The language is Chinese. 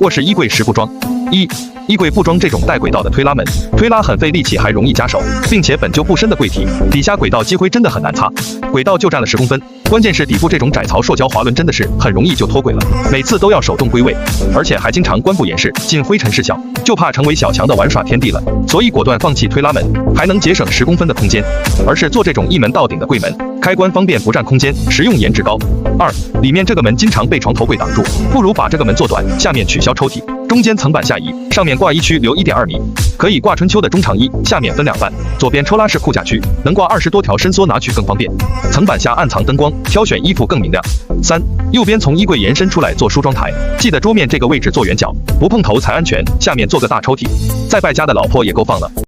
卧室衣柜实布装。衣柜不装这种带轨道的推拉门，推拉很费力气，还容易夹手，并且本就不深的柜体底下轨道积灰真的很难擦，轨道就占了10公分。关键是底部这种窄槽塑胶滑轮真的是很容易就脱轨了，每次都要手动归位，而且还经常关不严实，进灰尘事小，就怕成为小强的玩耍天地了，所以果断放弃推拉门，还能节省10公分的空间，而是做这种一门到顶的柜门，开关方便不占空间，实用颜值高。里面这个门经常被床头柜挡住，不如把这个门做短，下面取消抽屉，中间层板下移，上面挂衣区留1.2米，可以挂春秋的中长衣，下面分2半，左边抽拉式裤架区，能挂20多条伸缩拿取更方便，层板下暗藏灯光，挑选衣服更明亮。右边从衣柜延伸出来做梳妆台，记得桌面这个位置做圆角，不碰头才安全，下面做个大抽屉，在败家的老婆也够放了。